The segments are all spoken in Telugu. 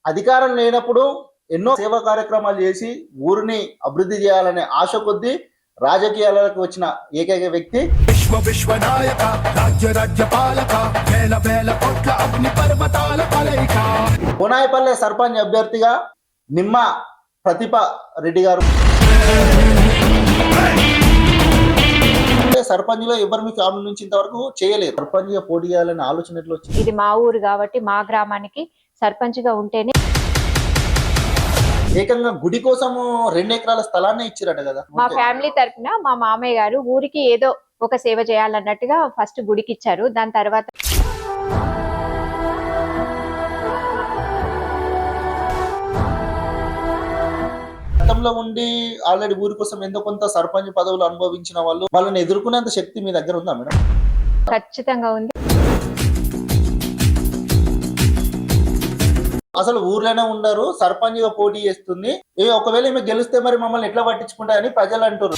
అధికారం లేనప్పుడు ఎన్నో సేవా కార్యక్రమాలు చేసి ఊరిని అభివృద్ధి చేయాలనే ఆశ కొద్దీ రాజకీయాలకు వచ్చిన ఏకైక వ్యక్తి విశ్వనాయక రాజ్య రాజ్య పాలక వేల వేల కోట్ల అగ్ని పర్వతాల కలయిక. కోనాయిపల్లె సర్పంచ్ అభ్యర్థిగా నిమ్మ ప్రతిభ రెడ్డి గారు. సర్పంచ్ లో ఎవరు మీ ఫ్యామిలీ నుంచి ఇంతవరకు చేయలేదు. సర్పంచ్ గా పోటీ చేయాలనే ఆలోచన ఎట్లా వచ్చింది? ఇది మా ఊరు కాబట్టి మా గ్రామానికి సర్పంచ్ గా ఉంటేనే. ఏకంగా గుడి కోసము 2 ఎకరాల స్థలాన్ని ఇచ్చిరట కదా. మా ఫ్యామిలీ తరఫున మా మామయ్య గారు ఊరికి ఏదో ఒక సేవ చేయాలన్నట్టుగా ఫస్ట్ గుడికి ఇచ్చారు. దాని తర్వాత గతంలో ఉండి ఆల్రెడీ ఊరి కోసం ఎంతో కొంత సర్పంచ్ పదవులు అనుభవించిన వాళ్ళు వాళ్ళని ఎదుర్కొనేంత శక్తి మీ దగ్గర ఉందా మేడం? ఖచ్చితంగా ఉంది. అసలు ఊర్లోనే ఉండరు, సర్పంచ్ గా పోటీ చేస్తుంది. ఒకవేళ ఈమె గెలిస్తే మరి మమ్మల్ని ఎట్లా పట్టించుకుంటారని ప్రజలు అంటారు.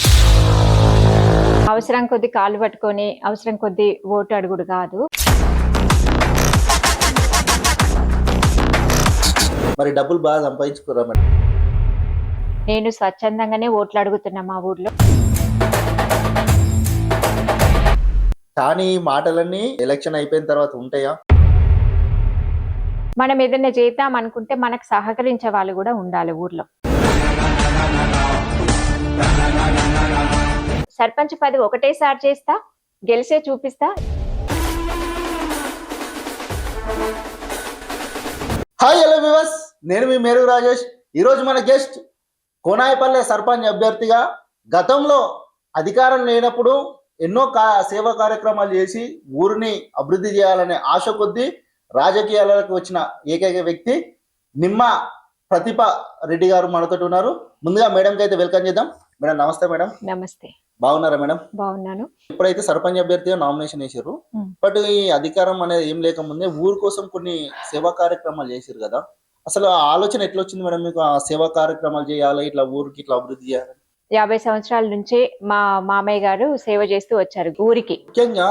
అవసరం కొద్ది కాలు పట్టుకొని అవసరం కొద్ది ఓటు అడుగుడు కాదు. మరి డబ్బులు బాగా సంపాదించుకోరా మేడం? నేను స్వచ్ఛందంగానే ఓట్లు అడుగుతున్నా మా ఊర్లో. కానీ ఈ మాటలన్నీ ఎలక్షన్ అయిపోయిన తర్వాత ఉంటాయా? మనం ఏదైనా చేద్దాం అనుకుంటే మనకు సహకరించే వాళ్ళు కూడా ఉండాలి ఊర్లో. సర్పంచ్ పదవి ఒకటేసారి చేస్తా, గెలిసే చూపిస్తా. హాయ్ హలో వ్యూవర్స్, నేను మీ మేరు రాజేష్. ఈరోజు మన గెస్ట్ కోనాయిపల్లె సర్పంచ్ అభ్యర్థిగా గతంలో అధికారం లేనప్పుడు ఎన్నో సేవా కార్యక్రమాలు చేసి ఊరిని అభివృద్ధి చేయాలనే ఆశ కొద్దీ రాజకీయాలకు వచ్చిన ఏకైక వ్యక్తి నిమ్మ ప్రతిభ రెడ్డి గారు మనతో ఉన్నారు. ముందుగా మేడంకి అయితే వెల్కమ్ చేద్దాం. మేడం నమస్తే. మేడం నమస్తే. బాగున్నారా మేడం? బాగున్నాను. ఇప్పుడైతే సర్పంచ్ అభ్యర్థిగా నామినేషన్ వేసారు, బట్ ఈ అధికారం అనేది ఏం లేకముందే ఊరు కోసం కొన్ని సేవా కార్యక్రమాలు చేసారు కదా. అసలు ఆ ఆలోచన ఎట్లా వచ్చింది మేడం మీకు? ఆ సేవా కార్యక్రమాలు చేయాలి, ఇట్లా ఊరికి ఇట్లా అభివృద్ధి చేయాలి. 50 సంవత్సరాల నుంచి మా మామయ్య గారు సేవ చేస్తూ వచ్చారు ఊరికి. ముఖ్యంగా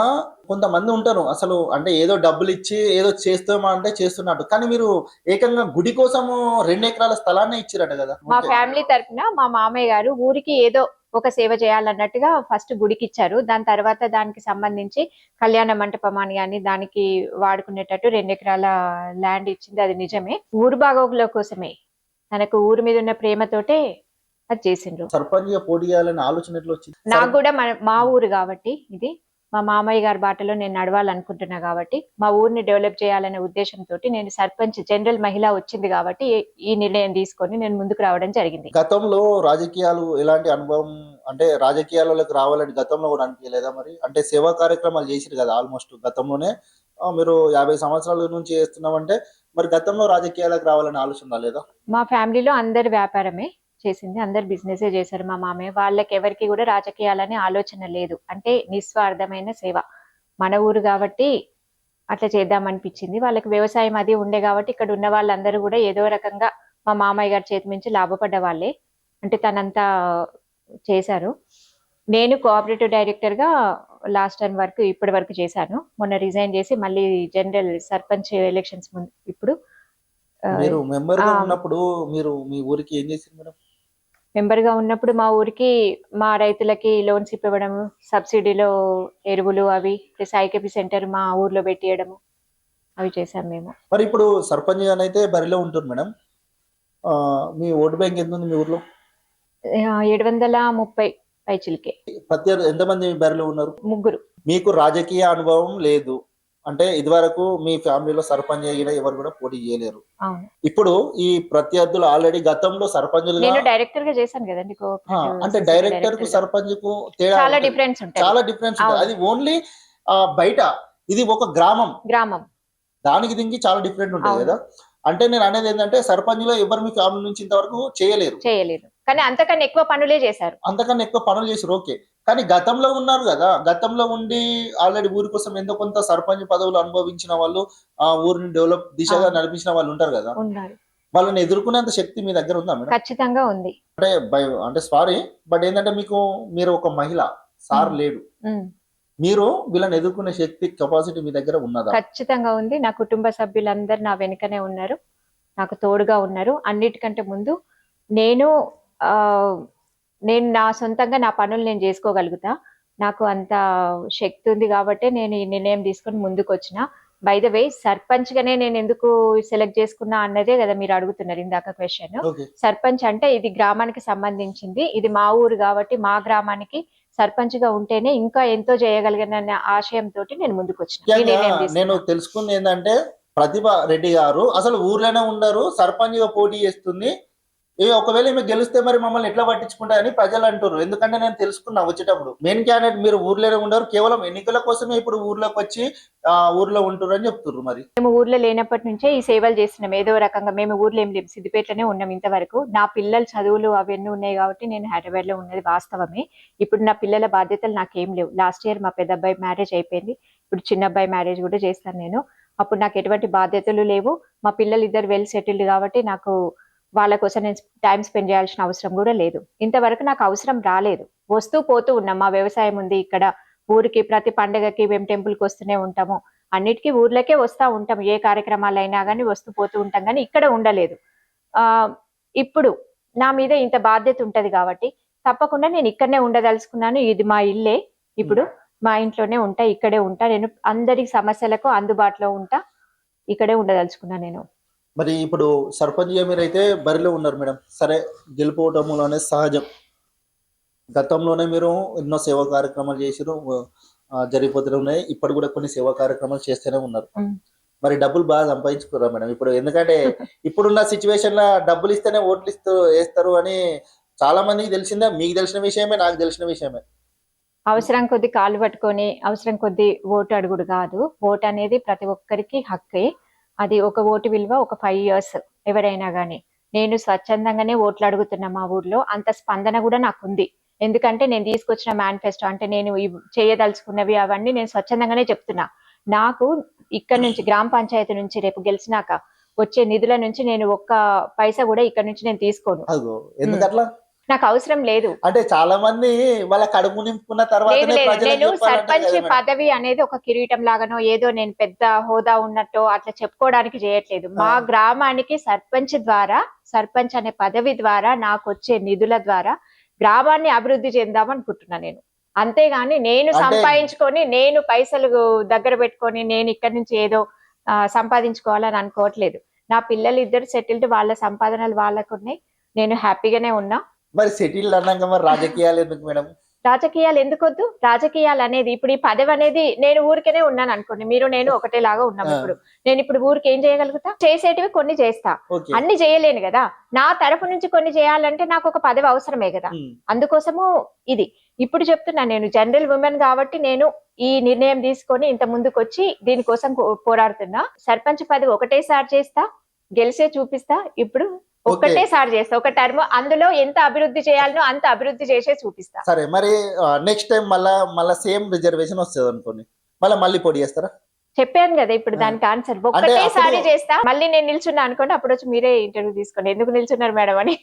కొంతమంది ఉంటారు అసలు అంటే ఏదో డబ్బులు ఇచ్చి ఏదో చేస్తామా అంటే చేస్తున్నట్టు, కానీ మీరు ఏకంగా గుడి కోసము 2 ఎకరాల స్థలాన్ని ఇచ్చిరట కదా. మా ఫ్యామిలీ తరఫున మా మామయ్య గారు ఊరికి ఏదో ఒక సేవ చేయాలన్నట్టుగా ఫస్ట్ గుడికి ఇచ్చారు. దాని తర్వాత దానికి సంబంధించి కళ్యాణ మంటపం అని కానీ దానికి వాడుకునేటట్టు 2 ఎకరాల ల్యాండ్ ఇచ్చింది. అది నిజమే, ఊరు బాగోగుల కోసమే, తనకు ఊరి మీద ఉన్న ప్రేమతోటే అది చేసిండ్రు. సర్పంచ్ గా పోటీ చేయాలనే ఆలోచన ఎట్లా వచ్చింది? నాకు కూడా మా ఊరు కాబట్టి, ఇది మా మామయ్య గారి బాటలో నేను నడవాలనుకుంటున్నా కాబట్టి, మా ఊరిని డెవలప్ చేయాలనే ఉద్దేశంతో నేను సర్పంచ్ జనరల్ మహిళ వచ్చింది కాబట్టి ఈ నిర్ణయం తీసుకొని నేను ముందుకు రావడం జరిగింది. గతంలో రాజకీయాలు ఎలాంటి అనుభవం అంటే రాజకీయాలకు రావాలని గతంలో కూడా అనిపించలేదా మరి? అంటే సేవా కార్యక్రమాలు చేసిరు కదా ఆల్మోస్ట్ గతంలోనే. మీరు 50 సంవత్సరాల నుంచి చేస్తున్నామంటే మరి గతంలో రాజకీయాలకు రావాలని ఆలోచన లేదా? మా ఫ్యామిలీలో అందరు వ్యాపారమే చేసింది, అందరు బిజినెస్ చేశారు. మా మామయ్య వాళ్ళకి ఎవరికి కూడా రాజకీయాలనే ఆలోచన లేదు. అంటే నిస్వార్థమైన సేవ, మన ఊరు కాబట్టి అట్లా చేద్దామనిపించింది. వాళ్ళకి వ్యవసాయం అది ఉండే కాబట్టి ఇక్కడ ఉన్న వాళ్ళందరూ కూడా ఏదో రకంగా మా మామయ్య గారి చేతి నుంచి లాభపడ్డ వాళ్ళే. అంటే తనంతా చేశారు. నేను కోఆపరేటివ్ డైరెక్టర్ గా లాస్ట్ టైం వరకు ఇప్పటి వరకు చేశాను. మొన్న రిజైన్ చేసి మళ్ళీ జనరల్ సర్పంచ్ ఎలక్షన్స్ ముందు ఇప్పుడు మీరు మెంబర్ గా ఉన్నప్పుడు మీరు మీ ఊరికి ఏం చేశారు మేడం? మెంబర్ గా ఉన్నప్పుడు మా ఊరికి మా రైతులకి లోన్స్ ఇవ్వడం, సబ్సిడీలో ఎరువులు అవి ప్లస్ ఐకేపీ సెంటర్ మా ఊర్లో పెట్టియడము అవి చేశాం మేము. మరి ఇప్పుడు సర్పంచ్ గానైతే బరిలో ఉంటుంది మేడం, మీ ఓటు బ్యాంక్ ఎంత ఉంది మీ ఊర్లో? 730 పైచిలకే. ప్రత్యర్థి ఎంతమంది బరిలో ఉన్నారు? 3. మీకు రాజకీయ అనుభవం లేదు అంటే ఇదివరకు మీ ఫ్యామిలీలో సర్పంచ్ అయినా ఎవరు కూడా పోటీ చేయలేరు. ఇప్పుడు ఈ ప్రత్యర్థులు ఆల్రెడీ గతంలో సర్పంచులు డైరెక్టర్ గా చేశాను కదండి. అంటే డైరెక్టర్ కు సర్పంచ్ కు తేడా చాలా డిఫరెన్స్ ఉంటుంది. అది ఓన్లీ బయట, ఇది ఒక గ్రామం, దానికి దీనికి చాలా డిఫరెంట్ ఉంటుంది కదా. అంటే నేను అనేది ఏంటంటే సర్పంచ్ లో ఎవరు మీ ఫ్యామిలీ నుంచి ఇంతవరకు చేయలేరు, కానీ అంతకన్నా ఎక్కువ పనులే చేశారు. ఓకే, కానీ గతంలో ఉన్నారు కదా, గతంలో ఉండి ఆల్రెడీ ఊరి కోసం ఎంతో కొంత సర్పంచ్ పదవులు అనుభవించిన వాళ్ళు, ఆ ఊరిని డెవలప్ దిశగా నడిపించిన వాళ్ళు ఉంటారు కదా. వాళ్ళని ఎదుర్కొనేంత శక్తి మీ దగ్గర ఉందా మేడం? ఖచ్చితంగా ఉంది. అంటే సారీ, బట్ ఏంటంటే మీరు ఒక మహిళ, సార్ లేడు, మీరు వీళ్ళని ఎదుర్కొనే శక్తి కెపాసిటీ మీ దగ్గర ఉన్నదా? ఖచ్చితంగా ఉంది. నా కుటుంబ సభ్యులందరూ నా వెనుకనే ఉన్నారు. నాకు తోడుగా ఉన్నారు. అన్నిటికంటే ముందు నేను ఆ, నేను నా సొంతంగా నా పనులు నేను చేసుకోగలుగుతా. నాకు అంత శక్తి ఉంది కాబట్టి నేను ఈ నిర్ణయం తీసుకొని ముందుకు వచ్చిన. బై ద వే సర్పంచ్ గానే నేను ఎందుకు సెలెక్ట్ చేసుకున్నా అన్నదే కదా మీరు అడుగుతున్నారు ఇందాక క్వశ్చన్. ఓకే. సర్పంచ్ అంటే ఇది గ్రామానికి సంబంధించింది, ఇది మా ఊరు కాబట్టి మా గ్రామానికి సర్పంచ్ గా ఉంటేనే ఇంకా ఎంతో చేయగలిగిన ఆశయంతో నేను ముందుకు వచ్చిన ఈ ముఖ్యంగా నిర్ణయం నేను తీసుకున్నా. తెలుసుకుంది ఏంటంటే ప్రతిభ రెడ్డి గారు అసలు ఊర్లోనే ఉండరు, సర్పంచ్ గా పోటీ చేస్తుంది. ఒకవేళ ఈమె గెలిస్తే మరి మమ్మల్ని ఎట్లా పట్టించుకుంటారని ప్రజలు అంటారు. ఎందుకంటే నేను తెలుసుకున్నా వచ్చేటప్పుడు మెయిన్ క్యాండిడేట్ మీరు ఊర్లోనే ఉండరు, కేవలం ఎన్నికల కోసమే ఇప్పుడు ఊర్లోకి వచ్చి ఊర్లో ఉంటారు అని చెప్తున్నారు. మరి మేము ఊర్లో లేనప్పటి నుంచే ఈ సేవలు చేస్తున్నాం ఏదో రకంగా. మేము ఊర్లో ఏం లేము, సిద్దిపేటలోనే ఉన్నాం ఇంతవరకు. నా పిల్లల చదువులు అవన్నీ ఉన్నాయి కాబట్టి నేను హైదరాబాద్ లో ఉన్నది వాస్తవమే. ఇప్పుడు నా పిల్లల బాధ్యతలు నాకేం లేవు. లాస్ట్ ఇయర్ మా పెద్ద అబ్బాయి మ్యారేజ్ అయిపోయింది, ఇప్పుడు చిన్న అబ్బాయి మ్యారేజ్ కూడా చేస్తాను నేను. అప్పుడు నాకు ఎటువంటి బాధ్యతలు లేవు. మా పిల్లలు ఇద్దరు వెల్ సెటిల్డ్ కాబట్టి నాకు వాళ్ళ కోసం నేను టైం స్పెండ్ చేయాల్సిన అవసరం కూడా లేదు. ఇంతవరకు నాకు అవసరం రాలేదు. వస్తూ పోతూ ఉన్నాం, మా వ్యవసాయం ఉంది ఇక్కడ. ఊరికి ప్రతి పండగకి మేము టెంపుల్కి వస్తూనే ఉంటాము, అన్నిటికీ ఊర్లకే వస్తూ ఉంటాం. ఏ కార్యక్రమాలు అయినా కానీ వస్తూ పోతూ ఉంటాం, కానీ ఇక్కడ ఉండలేదు. ఇప్పుడు నా మీద ఇంత బాధ్యత ఉంటది కాబట్టి తప్పకుండా నేను ఇక్కడనే ఉండదలుచుకున్నాను. ఇది మా ఇల్లే, ఇప్పుడు మా ఇంట్లోనే ఉంటా, ఇక్కడే ఉంటా. నేను అందరి సమస్యలకు అందుబాటులో ఉంటా, ఇక్కడే ఉండదలుచుకున్నా నేను. మరి ఇప్పుడు సర్పంచ్ గా మీరైతే బరిలో ఉన్నారు మేడం. సరే, గెలుపోవటంలో అనేది సహజం. గతంలోనే మీరు ఎన్నో సేవా కార్యక్రమాలు చేసిరు, జరిగిపోతూనే ఉన్నాయి. ఇప్పుడు కూడా కొన్ని సేవా కార్యక్రమాలు చేస్తూనే ఉన్నారు. మరి డబ్బులు బాగా సంపాదించుకురా మేడం ఇప్పుడు? ఎందుకంటే ఇప్పుడున్న సిచ్యువేషన్ లో డబ్బులు ఇస్తేనే ఓట్లు వేస్తారు అని చాలా మందికి తెలిసిందే. మీకు తెలిసిన విషయమే, నాకు తెలిసిన విషయమే. అవసరం కొద్ది కాలు పట్టుకొని అవసరం కొద్ది ఓటు అడుగుడు కాదు. ఓటు అనేది ప్రతి ఒక్కరికి హక్కే. అది ఒక ఓటు విలువ ఒక 5 years ఎవరైనా కానీ. నేను స్వచ్ఛందంగానే ఓట్లు అడుగుతున్నా మా ఊర్లో. అంత స్పందన కూడా నాకుంది. ఎందుకంటే నేను తీసుకొచ్చిన మేనిఫెస్టో అంటే నేను చేయదలుచుకున్నవి అవన్నీ నేను స్వచ్ఛందంగానే చెప్తున్నా. నాకు ఇక్కడ నుంచి గ్రామ పంచాయతీ నుంచి రేపు గెలిచినాక వచ్చే నిధుల నుంచి నేను ఒక్క పైసా కూడా ఇక్కడ నుంచి నేను తీసుకోను. అదో ఎందుకట్లా? నాకు అవసరం లేదు. అంటే చాలా మంది వాళ్ళ కడుపు నింపుకున్న తర్వాత నేను సర్పంచ్ పదవి అనేది ఒక కిరీటం లాగానో ఏదో నేను పెద్ద హోదా ఉన్నట్టు అట్లా చెప్పుకోవడానికి చేయట్లేదు. మా గ్రామానికి సర్పంచ్ అనే పదవి ద్వారా నాకు వచ్చే నిధుల ద్వారా గ్రామాన్ని అభివృద్ధి చెందామనుకుంటున్నా నేను. అంతేగాని నేను సంపాదించుకొని నేను పైసలు దగ్గర పెట్టుకొని నేను ఇక్కడి నుంచి ఏదో సంపాదించుకోవాలని అనుకోవట్లేదు. నా పిల్లలు ఇద్దరు సెటిల్డ్, వాళ్ళ సంపాదనలు వాళ్ళకు ఉన్నాయి, నేను హ్యాపీగానే ఉన్నా. మరి సెటిల్ అన్నాక మరి రాజకీయాలు ఎందుకు మేడం? రాజకీయాలు ఎందుకొద్దు? రాజకీయాలు అనేది ఇప్పుడు ఈ పదవి అనేది నేను ఊరికేనే ఉన్నాను అనుకోండి, మీరు నేను ఒకటేలాగా ఉన్నాం. ఇప్పుడు నేను ఇప్పుడు ఊరికి ఏం చేయగలుగుతా? చేసేటివి కొన్ని చేస్తా, అన్ని చేయలేను కదా. నా తరఫు నుంచి కొన్ని చేయాలంటే నాకు ఒక పదవి అవసరమే కదా. అందుకోసము ఇది ఇప్పుడు చెప్తున్నా. నేను జనరల్ ఉమెన్ కాబట్టి నేను ఈ నిర్ణయం తీసుకొని ఇంత ముందుకు వచ్చి దీనికోసం పోరాడుతున్నా. సర్పంచ్ పదవి ఒకటేసారి చేస్తా, గెలిసే చూపిస్తా. ఇప్పుడు ఒక్కటేసారి చేస్తా, ఒక టర్మ్. అందులో ఎంత అభివృద్ధి చేయాలనో అంత అభివృద్ధి చేసే చూపిస్తా. సరే, మరి నెక్స్ట్ టైం మళ్ళా సేమ్ రిజర్వేషన్ వస్తుంది అనుకోండి, మళ్ళీ పోటీ చేస్తారా? చెప్పాను కదా ఇప్పుడు దానికి ఆన్సర్. ఒక్కటేసారి చేస్తా. మళ్ళీ నేను నిల్చున్నా అనుకోండి, అప్పుడు వచ్చి మీరే ఇంటర్వ్యూ తీసుకోండి ఎందుకు నిల్చున్నారు మేడం అని.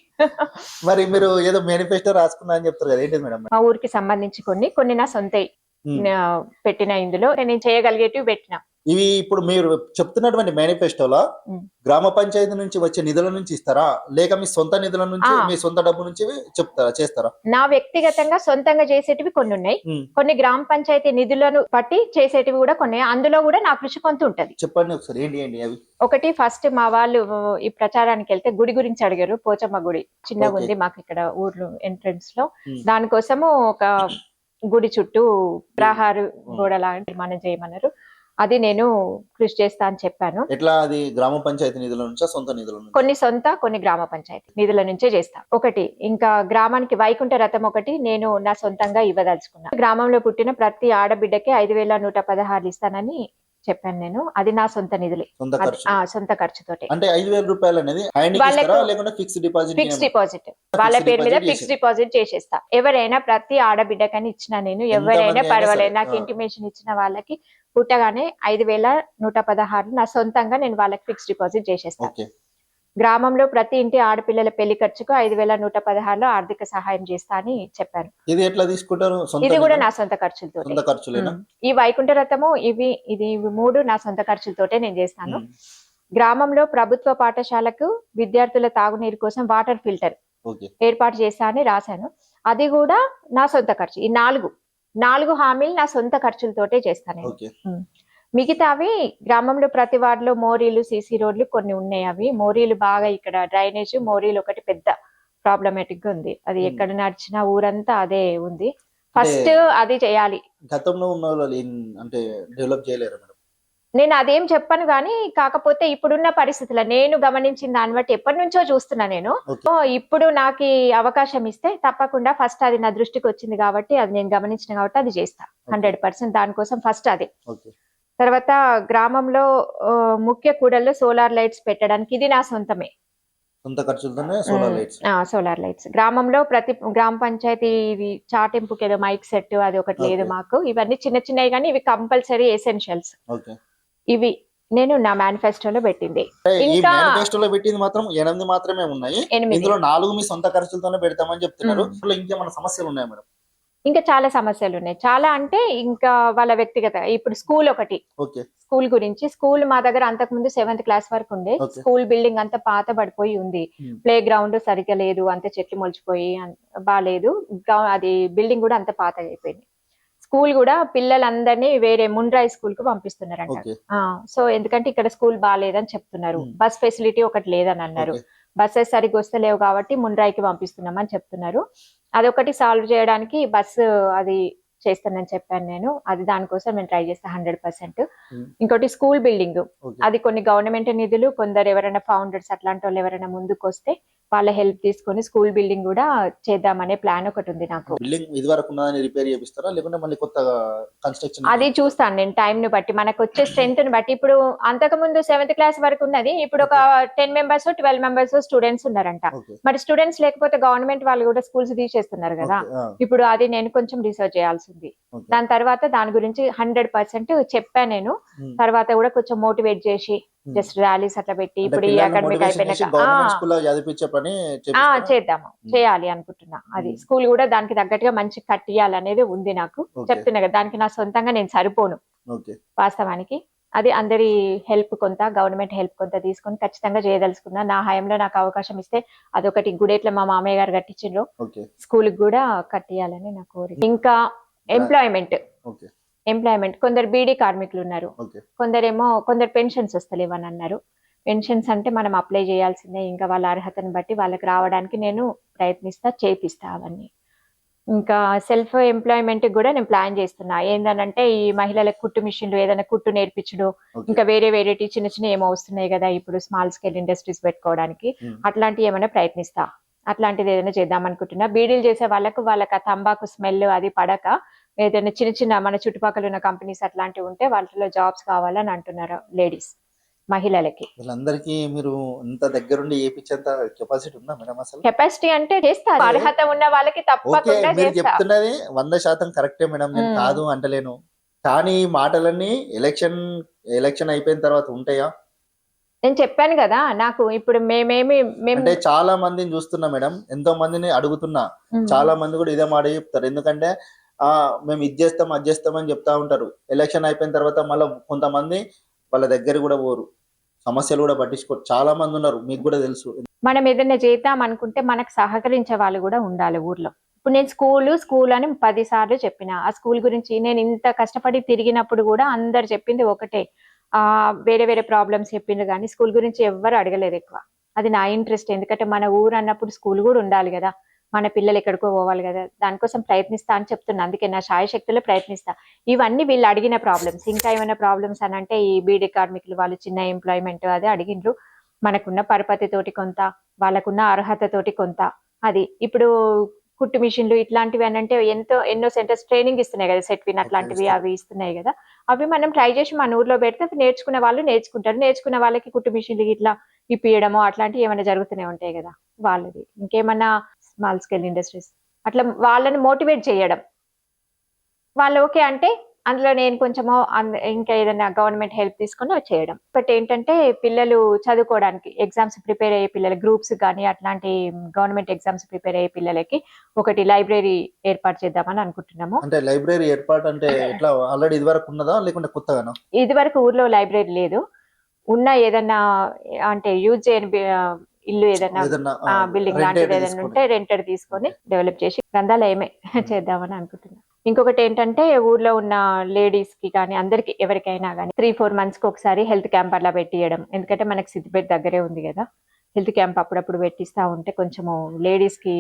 మరి మీరు ఏదో మేనిఫెస్టో రాసుకున్నా అని చెప్తారు కదా, ఏంటి మేడం? మా ఊరికి సంబంధించి కొన్ని నా సొంత పెట్టిన, ఇందులో నేను చేయగలిగేటివి పెట్టిన. ఇవి ఇప్పుడు మీరు చెప్తున్నటువంటి మేనిఫెస్టోలో గ్రామ పంచాయతీ నుంచి వచ్చే నిధుల నుంచి ఇస్తారా, లేక మీ సొంత నిధుల నుంచి, మీ సొంత డబ్బు నుంచి చేస్తారా? నా వ్యక్తిగతంగా సొంతంగా చేసేటివి కొన్ని ఉన్నాయి, కొన్ని గ్రామ పంచాయతీ నిధులను బట్టి చేసేటివి కూడా కొన్ని. అందులో కూడా నా కృషి కొంత ఉంటది. చెప్పండి ఒకసారి, ఏంటి అవి? ఒకటి, ఫస్ట్ మా వాళ్ళు ఈ ప్రచారానికి వెళ్తే గుడి గురించి అడిగారు. పోచమ్మ గుడి చిన్నగా ఉంది మాకు ఇక్కడ ఊర్లో ఎంట్రన్స్ లో. దానికోసము ఒక గుడి చుట్టూ ప్రహారు గోడ లాంటి నిర్మాణం చేయమన్నారు. అది నేను కృషి చేస్తా అని చెప్పాను. ఎట్లా? అది గ్రామ పంచాయతీ నిధుల నుంచా, సొంత నిధుల నుంచి? కొన్ని సొంత, కొన్ని గ్రామ పంచాయతీ నిధుల నుంచే చేస్తా. ఒకటి, ఇంకా గ్రామానికి వైకుంఠ రథం ఒకటి నేను నా సొంతంగా ఇవ్వదలుచుకున్నా. గ్రామంలో పుట్టిన ప్రతి ఆడబిడ్డకి 5,116 ఇస్తానని చెప్పాను నేను. అది నా సొంత నిధులే, సొంత ఖర్చుతోటి. అంటే 5,000 రూపాయలు అనేది ఫిక్స్డ్ డిపాజిట్ వాళ్ళ పేరు మీద ఫిక్స్డ్ డిపాజిట్ చేసేస్తా. ఎవరైనా ప్రతి ఆడబిడ్డకని ఇచ్చిన నేను, ఎవరైనా పర్వాలేదు, నాకు ఇంటిమేషన్ ఇచ్చిన వాళ్ళకి పుట్టగానే 5,116 నా సొంతంగా నేను వాళ్ళకి ఫిక్స్డ్ డిపాజిట్ చేసేస్తాను. గ్రామంలో ప్రతి ఇంటి ఆడపిల్లల పెళ్లి ఖర్చుకు 5,116 ఆర్థిక సహాయం చేస్తా అని చెప్పాను. ఇది ఎట్లా తీసుకుంటారు? ఇది కూడా నా సొంత ఖర్చులతో. ఈ వైకుంఠ రథము ఇది 3 నా సొంత ఖర్చులతోటే నేను చేస్తాను. గ్రామంలో ప్రభుత్వ పాఠశాలకు విద్యార్థుల తాగునీరు కోసం వాటర్ ఫిల్టర్ ఓకే ఏర్పాటు చేశా అని రాశాను. అది కూడా నా సొంత ఖర్చు. ఈ నాలుగు హామీలు నా సొంత ఖర్చులతోటే చేస్తాను నేను. ఓకే మిగతావి గ్రామంలో ప్రతి వార్డులో మోరీలు, సీసీ రోడ్లు కొన్ని ఉన్నాయి. అవి మోరీలు బాగా ఇక్కడ డ్రైనేజ్ మోరీలు ఒకటి పెద్ద ప్రాబ్లమేటిక్ గా ఉంది. అది ఎక్కడ నడిచినా ఊరంతా అదే ఉంది. ఫస్ట్ అది చేయాలి. గతంలో ఉన్న వాళ్ళు అంటే డెవలప్ చేయలేరు మేడం. నేను అదేం చెప్పను కానీ, కాకపోతే ఇప్పుడున్న పరిస్థితుల్లో నేను గమనించిన దాన్ని బట్టి ఎప్పటి నుంచో చూస్తున్నా నేను. ఓకే. సో ఇప్పుడు నాకు ఈ అవకాశం ఇస్తే తప్పకుండా ఫస్ట్ అది నా దృష్టికి వచ్చింది కాబట్టి, అది నేను గమనించిన కాబట్టి అది చేస్తా 100%. దానికోసం ఫస్ట్ అది. ఓకే తర్వాత గ్రామంలో ముఖ్య కూడల్లో సోలార్ లైట్స్ పెట్టడానికి ఇది నా సొంతమే. సొంత ఖర్చులతోనే సోలార్ లైట్స్. సోలార్ లైట్స్ గ్రామంలో ప్రతి గ్రామ పంచాయతీ ఇది చాటింపుకి ఏదో మైక్ సెట్ అది ఒకటి లేదు Okay. మాకు. ఇవన్నీ చిన్న చిన్నవి కానీ ఇవి కంపల్సరీ ఎసెన్షియల్స్. ఓకే ఇవి నేను నా మేనిఫెస్టోలో పెట్టింది. ఈ ఇంకా మేనిఫెస్టోలో పెట్టింది మాత్రం 8 మాత్రమే ఉన్నాయి. 8. ఇందులో 4 మీ సొంత ఖర్చులతోనే పెడతామని చెప్తున్నారు. ఇందులో ఇంకేమైనా సమస్యలు ఉన్నాయా మేడం? ఇంకా చాలా సమస్యలు ఉన్నాయి. చాలా అంటే ఇంకా వాళ్ళ వ్యక్తిగత ఇప్పుడు స్కూల్ ఒకటి. ఓకే స్కూల్ గురించి స్కూల్ మా దగ్గర అంతకు ముందు 7th క్లాస్ వరకు ఉండే. Okay. స్కూల్ బిల్డింగ్ అంతా పాత పడిపోయి ఉంది. ప్లే గ్రౌండ్ సరిగ్గా లేదు, అంత చెట్లు మొలిచిపోయి బాగాలేదు. అది బిల్డింగ్ కూడా అంత పాత అయిపోయింది. స్కూల్ కూడా పిల్లలందరినీ వేరే ముండ్రాయి స్కూల్ కు పంపిస్తున్నారంట. ఓకే సో ఎందుకంటే ఇక్కడ స్కూల్ బాగాలేదని చెప్తున్నారు. బస్ ఫెసిలిటీ ఒకటి లేదని అన్నారు. ఓకే. బస్సెస్ సరిగ్గా వస్తలేవు కాబట్టి ముండ్రాయికి పంపిస్తున్నామని చెప్తున్నారు. అదొకటి సాల్వ్ చేయడానికి బస్సు అది చేస్తానని చెప్పాను నేను. అది దానికోసం నేను ట్రై చేస్తాను 100%. ఇంకోటి స్కూల్ బిల్డింగ్, ఓకే. అది కొన్ని గవర్నమెంట్ నిధులు, కొందరు ఎవరైనా ఫౌండర్స్ అట్లాంటి వాళ్ళు ఎవరైనా ముందుకు వస్తే వాళ్ళ హెల్ప్ తీసుకొని స్కూల్ బిల్డింగ్ కూడా చేద్దామనే ప్లాన్ ఒకటి ఉంది నాకు. బిల్డింగ్ ఇది వరకు ఉన్నదాన్ని రిపేర్ చేపిస్తారా లేకుంటే మళ్ళీ కొత్త కన్స్ట్రక్షన్? అది చూస్తాను నేను టైం ని బట్టి, మనకు వచ్చే స్ట్రెంత్ ని బట్టి. ఇప్పుడు అంతకు ముందు 7th క్లాస్ వరకు ఉన్నది, ఇప్పుడు ఒక 10 members 12 members స్టూడెంట్స్ ఉన్నారంట. ఓకే మరి స్టూడెంట్స్ లేకపోతే గవర్నమెంట్ వాళ్ళు కూడా స్కూల్స్ తీసేస్తున్నారు కదా. ఇప్పుడు అది నేను కొంచెం రీసెర్చ్ చేయాల్సింది. ఓకే. దాని తర్వాత దాని గురించి 100% చెప్పాను నేను. తర్వాత కూడా కొంచెం మోటివేట్ చేసి జస్ట్ ర్యాలీస్ అట్లా పెట్టి ఇప్పుడు ఈ అకాడమిక్ అయిపోయినాక గవర్నమెంట్ స్కూల్లో చదివించే పని చేద్దాము, చేయాలి అనుకుంటున్నా. అది స్కూల్ కూడా దానికి తగ్గట్టుగా మంచి కట్టియాలనేది ఉంది నాకు. ఓకే. చెప్తున్నా కదా, దానికి నా సొంతంగా నేను సరిపోను ఓకే వాస్తవానికి. అది అందరి హెల్ప్ కొంత, గవర్నమెంట్ హెల్ప్ కొంత తీసుకొని ఖచ్చితంగా చేయదలుచుకున్నా. నా హయాంలో నాకు అవకాశం ఇస్తే అదొకటి గుడేట్ల మా మామయ్య గారు కట్టించిండ్రు, ఓకే స్కూల్ కూడా కట్టియాలని నా కోరిక. ఇంకా ఎంప్లాయ్మెంట్ ఓకే కొందరు బీడీ కార్మికులు ఉన్నారు, ఓకే కొందరు పెన్షన్స్ వస్తలేవని అన్నారు. పెన్షన్స్ అంటే మనం అప్లై చేయాల్సిందే. ఇంకా వాళ్ళ అర్హతను బట్టి వాళ్ళకి రావడానికి నేను ప్రయత్నిస్తా, చేపిస్తా అవన్నీ. ఇంకా సెల్ఫ్ ఎంప్లాయ్మెంట్ కూడా నేను ప్లాన్ చేస్తున్నా. ఏందనంటే ఈ మహిళలకు కుట్టు మిషన్లు ఏదైనా కుట్టు నేర్పించడం, ఓకే. ఇంకా వేరే చిన్న చిన్న ఏమో వస్తున్నాయి కదా ఇప్పుడు స్మాల్ స్కేల్ ఇండస్ట్రీస్ పెట్టుకోవడానికి, అట్లాంటివి ఏమైనా ప్రయత్నిస్తా. అట్లాంటిది ఏదైనా చేద్దాం అనుకుంటున్నా. బీడీలు చేసే వాళ్ళకు ఆ తంబాకు స్మెల్ అది పడక ఏదైనా చిన్న మన చుట్టుపక్కల ఉన్న కంపెనీస్ అట్లాంటివి ఉంటే వాటిలో జాబ్స్ కావాలని అంటున్నారు లేడీస్, మహిళలకి. వీళ్ళందరికీ మీరు ఇంత దగ్గరుండి చేపించేంత కెపాసిటీ ఉందా మేడం అసలు? కెపాసిటీ అంటే చేస్తా, అర్హత ఉన్న వాళ్ళకి ఓకే, తప్పకుండా మీరు చేస్తా. చెప్తున్నది 100% కరెక్టే మేడం, నేను కాదు అంటలేను. కానీ ఈ మాటలన్నీ ఎలక్షన్ అయిపోయిన తర్వాత ఉంటాయా? నేను చెప్పాను కదా, నాకు ఇప్పుడు మేము అంటే చాలా మందిని చూస్తున్నా మేడం, ఎంతో మందిని అడుగుతున్నా, చాలా మంది కూడా ఇదే మాట చెప్తారు. ఎందుకంటే మేము ఇది చేస్తాం అది చేస్తామని చెప్తా ఉంటారు. ఎలక్షన్ అయిపోయిన తర్వాత మళ్ళీ కొంతమంది వాళ్ళ దగ్గర కూడా పోరు, సమస్యలు కూడా పట్టించుకోరు. చాలా మంది ఉన్నారు, మీకు కూడా తెలుసు. మనం ఏదైనా చేద్దాం అనుకుంటే మనకు సహకరించే వాళ్ళు కూడా ఉండాలి ఊర్లో. ఇప్పుడు నేను స్కూల్ అని 10 సార్లు చెప్పిన. ఆ స్కూల్ గురించి నేను ఇంత కష్టపడి తిరిగినప్పుడు కూడా అందరు చెప్పింది ఒకటే, వేరే ప్రాబ్లమ్స్ చెప్పిండ్రు కానీ స్కూల్ గురించి ఎవ్వరు అడగలేదు ఎక్కువ. అది నా ఇంట్రెస్ట్. ఎందుకంటే మన ఊరు అన్నప్పుడు స్కూల్ కూడా ఉండాలి కదా, మన పిల్లలు ఎక్కడికో పోవాలి కదా, దానికోసం ప్రయత్నిస్తా అని చెప్తున్నా. అందుకే నా శాయశక్తులు ప్రయత్నిస్తా. ఇవన్నీ వీళ్ళు అడిగిన ప్రాబ్లమ్స్. ఇంకా ఏమైనా ప్రాబ్లమ్స్ అని అంటే ఈ బీడీ కార్మికులు వాళ్ళు చిన్న ఎంప్లాయ్మెంట్ అదే అడిగిండ్రు. మనకున్న పరపతి తోటి కొంత, వాళ్ళకున్న అర్హత తోటి కొంత. అది ఇప్పుడు కుట్టు మిషన్లు ఇట్లాంటివి అని అంటే ఎన్నో సెంటర్స్ ట్రైనింగ్ ఇస్తున్నాయి కదా, సెట్విన్ అట్లాంటివి అవి ఇస్తున్నాయి కదా. అవి మనం ట్రై చేసి మన ఊర్లో పెడితే నేర్చుకున్న వాళ్ళు నేర్చుకుంటారు. నేర్చుకున్న వాళ్ళకి కుట్టు మిషన్లు ఇట్లా ఇప్పియడమో అట్లాంటివి ఏమైనా జరుగుతూనే ఉంటాయి కదా వాళ్ళది. ఇంకేమన్నా స్మాల్ స్కేల్ ఇండస్ట్రీస్ అట్లా వాళ్ళని మోటివేట్ చేయడం. వాళ్ళు ఓకే అంటే అందులో నేను కొంచెము ఇంకా ఏదైనా గవర్నమెంట్ హెల్ప్ తీసుకొని చేయడం. ఒకటి ఏంటంటే పిల్లలు చదువుకోవడానికి ఎగ్జామ్స్ ప్రిపేర్ అయ్యే పిల్లలు, గ్రూప్స్ కానీ అట్లాంటి గవర్నమెంట్ ఎగ్జామ్స్ ప్రిపేర్ అయ్యే పిల్లలకి ఒకటి లైబ్రరీ ఏర్పాటు చేద్దామని అనుకుంటున్నాము. అంటే లైబ్రరీ ఏర్పాటు అంటే ఎట్లా, ఆల్రెడీ ఇది వరకు ఉన్నదా లేకుంటే కొత్తగానా? ఇది వరకు ఊర్లో లైబ్రరీ లేదు. ఉన్న ఏదన్నా అంటే యూజ్ చేయని ఇల్లు ఏదన్నా ఏదన్నా బిల్డింగ్ rented లాంటిది ఏదైనా తీసుకొని. ఉంటే రెంటెడ్ తీసుకొని డెవలప్ చేసి గ్రంథాలయమే చేద్దామని అనుకుంటున్నా. ఇంకొకటి ఏంటంటే ఊర్లో ఉన్న లేడీస్ కి కానీ అందరికి ఎవరికైనా కానీ 3-4 మంత్స్ కి ఒకసారి హెల్త్ క్యాంప్ అలా పెట్టియడం. ఎందుకంటే మనకి సిద్దిపేట దగ్గరే ఉంది కదా, హెల్త్ క్యాంప్ అప్పుడప్పుడు పెట్టిస్తా ఉంటే కొంచెము లేడీస్ కి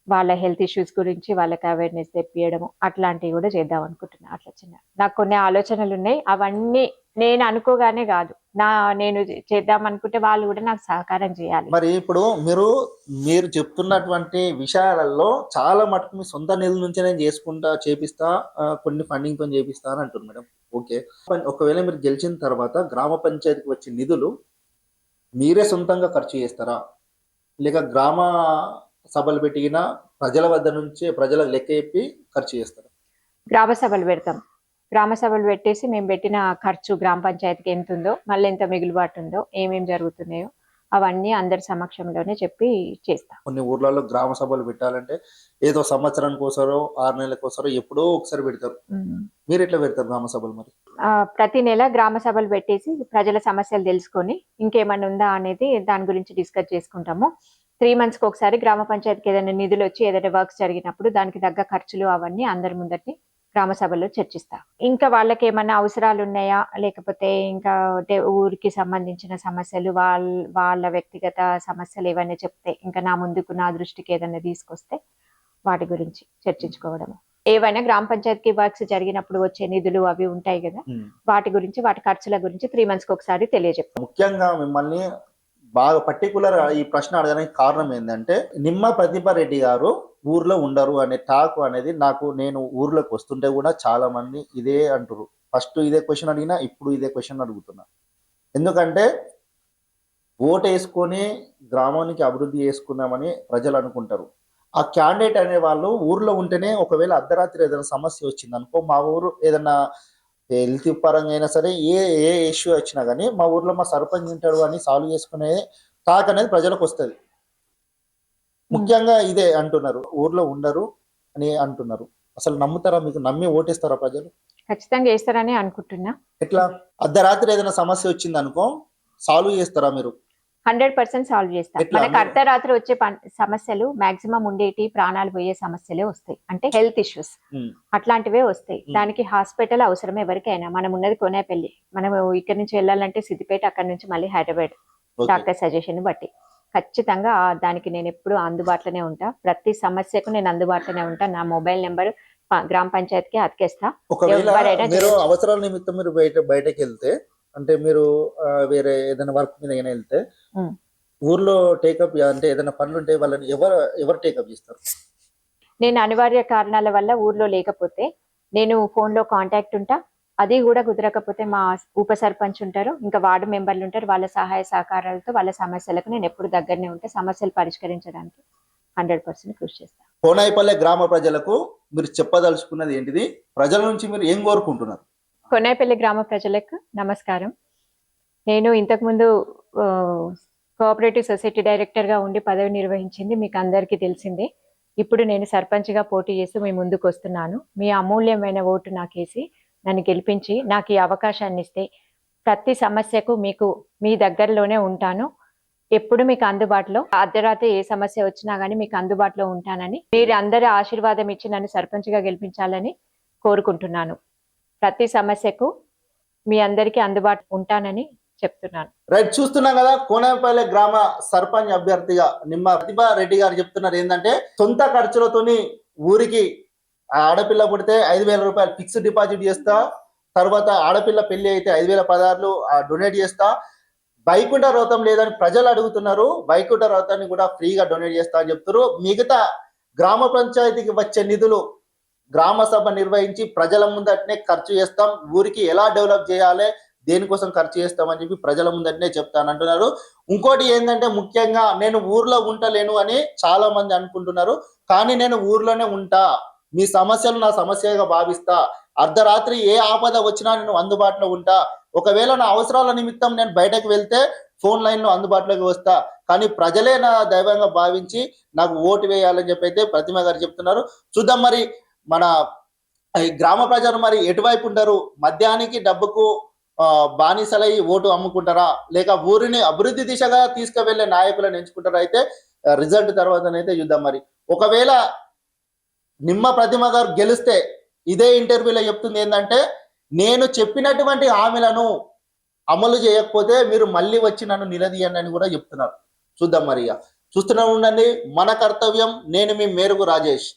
వాళ్ళ హెల్త్ ఇష్యూస్ గురించి వాళ్ళకి అవేర్నెస్ తెప్పియడము అట్లాంటివి కూడా చేద్దాం అనుకుంటున్నా. అట్లా చిన్న నాకు కొన్ని ఆలోచనలు ఉన్నాయి. అవన్నీ నేను అనుకోగానే కాదు, నేను చేద్దాం అనుకుంటే వాళ్ళు కూడా నాకు సహకారం చేయాలి. మరి ఇప్పుడు మీరు చెప్తున్నటువంటి విషయాలలో చాలా మటుకు మీ సొంత నిధుల నుంచి నేను చేపిస్తా, కొన్ని ఫండింగ్ తో చేపిస్తా అని అంటున్నారు మేడం. ఓకే, ఒకవేళ మీరు గెలిచిన తర్వాత గ్రామ పంచాయతీకి వచ్చే నిధులు మీరే సొంతంగా ఖర్చు చేస్తారా, లేక గ్రామ సభలు పెట్టిన ప్రజల వద్ద నుంచి ప్రజలకు లెక్క చెప్పి ఖర్చు చేస్తారా? గ్రామ సభలు పెడతాం. గ్రామ సభలు పెట్టేసి మేము పెట్టిన ఖర్చు గ్రామ పంచాయతీకి ఎంత ఉందో, మళ్ళీ ఎంత మిగులుబాటు ఉందో, ఏమేమి జరుగుతున్నాయో అవన్నీ అందరి సమక్షంలోనే చెప్పి చేస్తాం. కొన్ని ఊర్లలో గ్రామ సభలు పెట్టాలంటే ఏదో సంవత్సరానికి ఒకసారో 6 నెలలకు ఒకసారో ఎప్పుడో ఒకసారి పెడతారు. మీరు ఎట్లా పెడతారు గ్రామ సభలు మరి? ప్రతి నెల గ్రామ సభలు పెట్టేసి ప్రజల సమస్యలు తెలుసుకొని ఇంకేమైనా ఉందా అనేది దాని గురించి డిస్కస్ చేసుకుంటాము. 3 మంత్స్కి ఒకసారి గ్రామ పంచాయతీకి ఏదైనా నిధులు వచ్చి ఏదైనా వర్క్స్ జరిగినప్పుడు దానికి తగ్గ ఖర్చులు అవన్నీ అందరి ముందటి గ్రామ సభలో చర్చిస్తా. ఇంకా వాళ్ళకి ఏమన్నా అవసరాలు ఉన్నాయా, లేకపోతే ఇంకా ఊరికి సంబంధించిన సమస్యలు, వాళ్ళ వ్యక్తిగత సమస్యలు ఏవైనా చెప్తే ఇంకా నా ముందుకు నా దృష్టికి ఏదైనా తీసుకొస్తే వాటి గురించి చర్చించుకోవడము. ఏవైనా గ్రామ పంచాయతీకి వర్క్స్ జరిగినప్పుడు వచ్చే నిధులు అవి ఉంటాయి కదా, వాటి గురించి వాటి ఖర్చుల గురించి 3 మంత్స్కి ఒకసారి తెలియజెప్తాం. ముఖ్యంగా మిమ్మల్ని బాగా పర్టికులర్ ఈ ప్రశ్న అడగడానికి కారణం ఏంటంటే, నిమ్మ ప్రతిభారెడ్డి గారు ఊర్లో ఉండరు అనే టాక్ అనేది నేను ఊర్లోకి వస్తుంటే కూడా చాలా మంది ఇదే అంటారు. ఫస్ట్ ఇదే క్వశ్చన్ అడిగినా, ఇప్పుడు ఇదే క్వశ్చన్ అడుగుతున్నా. ఎందుకంటే ఓటు వేసుకొని గ్రామానికి అభివృద్ధి చేసుకున్నామని ప్రజలు అనుకుంటారు. ఆ క్యాండిడేట్ అనే వాళ్ళు ఊర్లో ఉంటేనే, ఒకవేళ అర్ధరాత్రి ఏదైనా సమస్య వచ్చింది అనుకో, మా ఊరు ఏదైనా హెల్త్ పరంగా అయినా సరే ఏ ఇష్యూ వచ్చినా కానీ మా ఊర్లో మా సర్పంచ్ ఉంటాడు అని సాల్వ్ చేసుకునే టాక్ అనేది ప్రజలకు వస్తుంది. ముఖ్యంగా ఇదే అంటున్నారు, ఊర్లో ఉండరు అని అంటున్నారు. అసలు నమ్ముతారా? మీకు నమ్మి ఓటేస్తారా ప్రజలు? ఖచ్చితంగా వేస్తారని అనుకుంటున్నా. ఎట్లా? అర్ధరాత్రి ఏదైనా సమస్య వచ్చింది అనుకో, సాల్వ్ చేస్తారా మీరు? 100% సాల్వ్ చేస్తాం. మనకు అర్ధరాత్రి వచ్చే సమస్యలు మాక్సిమం ఉండేటి ప్రాణాలు పోయే సమస్యలే వస్తాయి, అంటే హెల్త్ ఇష్యూస్ అట్లాంటివే వస్తాయి. దానికి హాస్పిటల్ అవసరం ఎవరికైనా. మనం ఉన్నది కోనేపల్లి, మనం ఇక్కడ నుంచి వెళ్ళాలంటే సిద్దిపేట, అక్కడ నుంచి మళ్ళీ హైదరాబాద్, డాక్టర్ సజెషన్ బట్టి. ఖచ్చితంగా దానికి నేను ఎప్పుడు అందుబాటులోనే ఉంటా. ప్రతి సమస్యకు నేను అందుబాటులోనే ఉంటా. నా మొబైల్ నెంబర్ గ్రామ పంచాయతీకి అతికేస్తా. మీరు అవసరాల నిమిత్తం మీరు బయటకు వెళ్తే, అంటే మీరు వేరే ఏదైనా వర్క్ మీద అయినా వెళ్తే ఊర్లో టేకప్ అంటే ఏదైనా పనులు ఉంటే వాళ్ళని ఎవరు టేకప్ చేస్తారు? నేను అనివార్య కారణాల వల్ల ఊర్లో లేకపోతే నేను ఫోన్ లో కాంటాక్ట్ ఉంటా. అది కూడా కుదరకపోతే మా ఉప సర్పంచ్ ఉంటారు, ఇంకా వార్డు మెంబర్లు ఉంటారు. వాళ్ళ సహాయ సహకారాలతో వాళ్ళ సమస్యలకు నేను ఎప్పుడు దగ్గరనే ఉంటే సమస్యలు పరిష్కరించడానికి 100% కృషి చేస్తాను. కోనాయిపల్లె గ్రామ ప్రజలకు మీరు చెప్పదలుచుకున్నది ఏంటిది? ప్రజల నుంచి మీరు ఏం కోరుకుంటున్నారు? కోనాయిపల్లి గ్రామ ప్రజలకు నమస్కారం. నేను ఇంతకుముందు కోఆపరేటివ్ సొసైటీ డైరెక్టర్గా ఉండి పదవి నిర్వహించింది మీకు అందరికీ తెలిసిందే. ఇప్పుడు నేను సర్పంచ్గా పోటీ చేస్తూ మీ ముందుకు వస్తున్నాను. మీ అమూల్యమైన ఓటు నాకేసి నన్ను గెలిపించి నాకు ఈ అవకాశాన్ని ఇస్తే ప్రతి సమస్యకు మీ దగ్గరలోనే ఉంటాను. ఎప్పుడు మీకు అందుబాటులో, అర్ధరాత్రి ఏ సమస్య వచ్చినా కానీ మీకు అందుబాటులో ఉంటానని, మీరు అందరి ఆశీర్వాదం ఇచ్చి నన్ను సర్పంచ్గా గెలిపించాలని కోరుకుంటున్నాను. ప్రతి సమస్యకు మీ అందరికీ అందుబాటు ఉంటానని చెప్తున్నాను. రైట్, చూస్తున్నాం కదా, కోనాయిపల్లె గ్రామ సర్పంచ్ అభ్యర్థిగా నిమ్మ ప్రతిభారెడ్డి గారు చెప్తున్నారు ఏంటంటే, సొంత ఖర్చులతోని ఊరికి ఆడపిల్ల పుడితే 5,000 రూపాయలు ఫిక్స్డ్ డిపాజిట్ చేస్తా, తర్వాత ఆడపిల్ల పెళ్లి అయితే 5,000 పదార్లు డొనేట్ చేస్తా. వైకుంఠ రథం లేదని ప్రజలు అడుగుతున్నారు, వైకుంఠ రథాన్ని కూడా ఫ్రీగా డొనేట్ చేస్తా అని చెప్తారు. మిగతా గ్రామ పంచాయతీకి వచ్చే నిధులు గ్రామ సభ నిర్వహించి ప్రజల ముందటనే ఖర్చు చేస్తాం, ఊరికి ఎలా డెవలప్ చేయాలి దేనికోసం ఖర్చు చేస్తామని చెప్పి ప్రజల ముందటనే చెప్తానంటున్నారు. ఇంకోటి ఏంటంటే, ముఖ్యంగా నేను ఊర్లో ఉండలేను అని చాలా మంది అనుకుంటున్నారు, కానీ నేను ఊర్లోనే ఉంటా. మీ సమస్యలు నా సమస్యగా భావిస్తా. అర్ధరాత్రి ఏ ఆపద వచ్చినా నేను అందుబాటులో ఉంటా. ఒకవేళ నా అవసరాల నిమిత్తం నేను బయటకు వెళ్తే ఫోన్ లైన్ లో అందుబాటులోకి వస్తా, కానీ ప్రజలే నా దైవంగా భావించి నాకు ఓటు వేయాలని చెప్పి అయితే ప్రతిమ గారు చెప్తున్నారు. చూద్దాం మరి మన గ్రామ ప్రజలు మరి ఎటువైపు ఉంటారు. మద్యానికి డబ్బుకు బానిసలై ఓటు అమ్ముకుంటారా లేక ఊరిని అభివృద్ధి దిశగా తీసుకువెళ్లే నాయకులను ఎంచుకుంటారా అయితే రిజల్ట్ తర్వాతనైతే చూద్దాం. మరి ఒకవేళ నిమ్మ ప్రతిమ గారు గెలిస్తే ఇదే ఇంటర్వ్యూలో చెప్తుంది ఏంటంటే, నేను చెప్పినటువంటి హామీలను అమలు చేయకపోతే మీరు మళ్ళీ వచ్చి నన్ను నిలదీయండి అని కూడా చెప్తున్నారు. చూద్దాం మరి. చూస్తూనే ఉండండి మన కర్తవ్యం. నేను మీ మేరుగు రాజేష్.